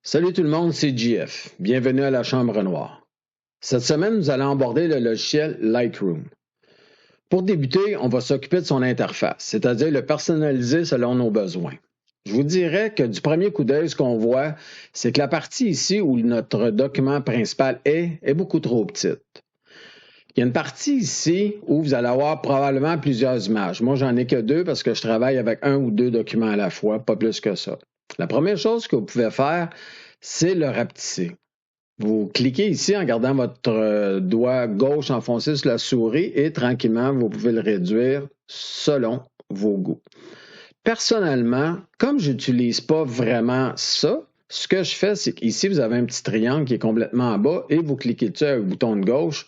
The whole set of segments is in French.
Salut tout le monde, c'est JF. Bienvenue à la Chambre Noire. Cette semaine, nous allons aborder le logiciel Lightroom. Pour débuter, on va s'occuper de son interface, c'est-à-dire le personnaliser selon nos besoins. Je vous dirais que du premier coup d'œil, ce qu'on voit, c'est que la partie ici où notre document principal est beaucoup trop petite. Il y a une partie ici où vous allez avoir probablement plusieurs images. Moi, j'en ai que deux parce que je travaille avec un ou deux documents à la fois, pas plus que ça. La première chose que vous pouvez faire, c'est le rapetisser. Vous cliquez ici en gardant votre doigt gauche enfoncé sur la souris et tranquillement, vous pouvez le réduire selon vos goûts. Personnellement, comme je n'utilise pas vraiment ça, ce que je fais, c'est qu'ici, vous avez un petit triangle qui est complètement en bas et vous cliquez dessus avec le bouton de gauche.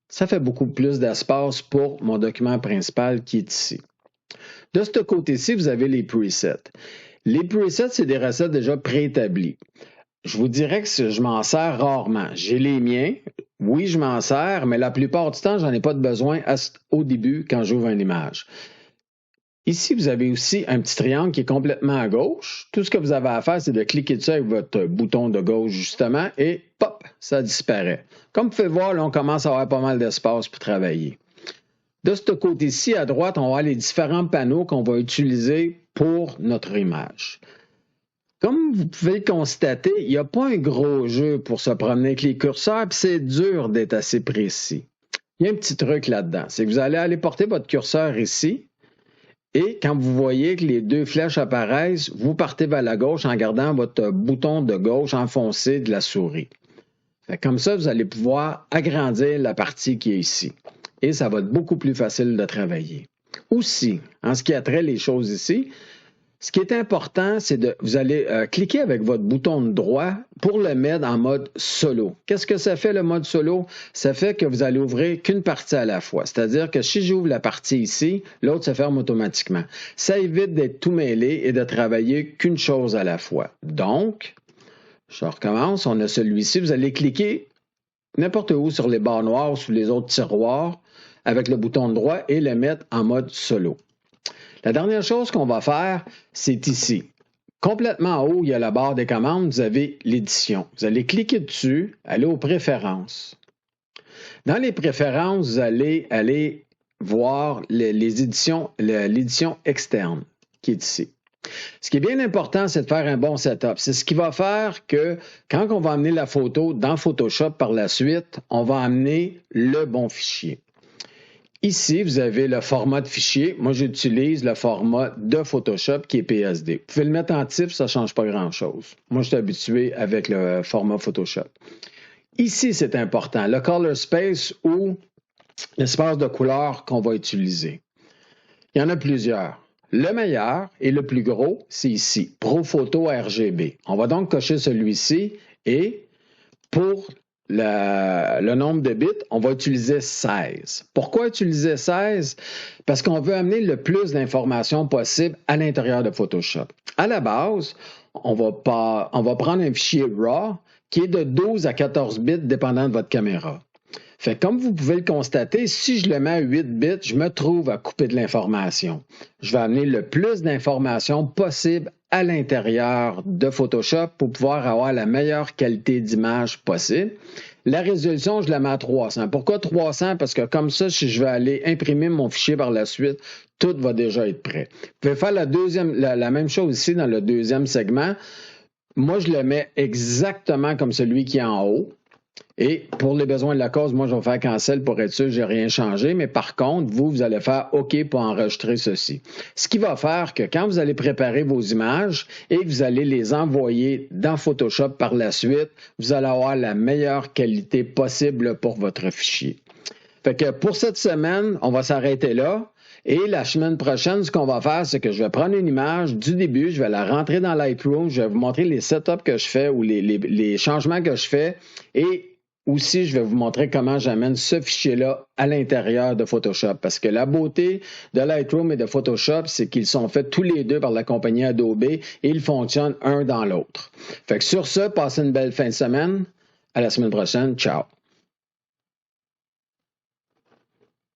Ça fait beaucoup plus d'espace pour mon document principal qui est ici. De ce côté-ci, vous avez les presets. Les presets, c'est des recettes déjà préétablies. Je vous dirais que je m'en sers rarement. J'ai les miens. Oui, je m'en sers, mais la plupart du temps, je n'en ai pas de besoin au début quand j'ouvre une image. Ici, vous avez aussi un petit triangle qui est complètement à gauche. Tout ce que vous avez à faire, c'est de cliquer dessus avec votre bouton de gauche, justement, et pop, ça disparaît. Comme vous pouvez voir, là, on commence à avoir pas mal d'espace pour travailler. De ce côté-ci, à droite, on va avoir les différents panneaux qu'on va utiliser pour notre image. Comme vous pouvez le constater, il n'y a pas un gros jeu pour se promener avec les curseurs, puis c'est dur d'être assez précis. Il y a un petit truc là-dedans, c'est que vous allez aller porter votre curseur ici, et quand vous voyez que les deux flèches apparaissent, vous partez vers la gauche en gardant votre bouton de gauche enfoncé de la souris. Comme ça, vous allez pouvoir agrandir la partie qui est ici. Et ça va être beaucoup plus facile de travailler. Aussi, en ce qui a trait les choses ici, ce qui est important, c'est de vous allez cliquer avec votre bouton de droit pour le mettre en mode solo. Qu'est-ce que ça fait le mode solo? Ça fait que vous allez ouvrir qu'une partie à la fois. C'est-à-dire que si j'ouvre la partie ici, l'autre se ferme automatiquement. Ça évite d'être tout mêlé et de travailler qu'une chose à la fois. Donc, je recommence, on a celui-ci. Vous allez cliquer n'importe où sur les barres noires ou sur les autres tiroirs avec le bouton de droit et le mettre en mode solo. La dernière chose qu'on va faire, c'est ici. Complètement en haut, il y a la barre des commandes, vous avez l'édition. Vous allez cliquer dessus, aller aux préférences. Dans les préférences, vous allez aller voir l'édition externe qui est ici. Ce qui est bien important, c'est de faire un bon setup. C'est ce qui va faire que quand on va amener la photo dans Photoshop par la suite, on va amener le bon fichier. Ici, vous avez le format de fichier. Moi, j'utilise le format de Photoshop qui est PSD. Vous pouvez le mettre en TIFF, ça ne change pas grand-chose. Moi, je suis habitué avec le format Photoshop. Ici, c'est important, le color space ou l'espace de couleur qu'on va utiliser. Il y en a plusieurs. Le meilleur et le plus gros, c'est ici, ProPhoto RGB. On va donc cocher celui-ci et pour le nombre de bits, on va utiliser 16. Pourquoi utiliser 16? Parce qu'on veut amener le plus d'informations possible à l'intérieur de Photoshop. À la base, on va prendre un fichier RAW qui est de 12 à 14 bits dépendant de votre caméra. Fait comme vous pouvez le constater, si je le mets à 8 bits, je me trouve à couper de l'information. Je vais amener le plus d'informations possible à l'intérieur de Photoshop pour pouvoir avoir la meilleure qualité d'image possible. La résolution, je la mets à 300. Pourquoi 300? Parce que comme ça, si je vais aller imprimer mon fichier par la suite, tout va déjà être prêt. Vous pouvez faire la même chose ici dans le deuxième segment. Moi, je le mets exactement comme celui qui est en haut. Et pour les besoins de la cause, moi, je vais faire cancel pour être sûr que je n'ai rien changé. Mais par contre, vous allez faire OK pour enregistrer ceci. Ce qui va faire que quand vous allez préparer vos images et que vous allez les envoyer dans Photoshop par la suite, vous allez avoir la meilleure qualité possible pour votre fichier. Fait que pour cette semaine, on va s'arrêter là. Et la semaine prochaine, ce qu'on va faire, c'est que je vais prendre une image du début, je vais la rentrer dans Lightroom, je vais vous montrer les setups que je fais ou les changements que je fais et aussi, je vais vous montrer comment j'amène ce fichier-là à l'intérieur de Photoshop. Parce que la beauté de Lightroom et de Photoshop, c'est qu'ils sont faits tous les deux par la compagnie Adobe et ils fonctionnent un dans l'autre. Fait que sur ce, passez une belle fin de semaine. À la semaine prochaine. Ciao.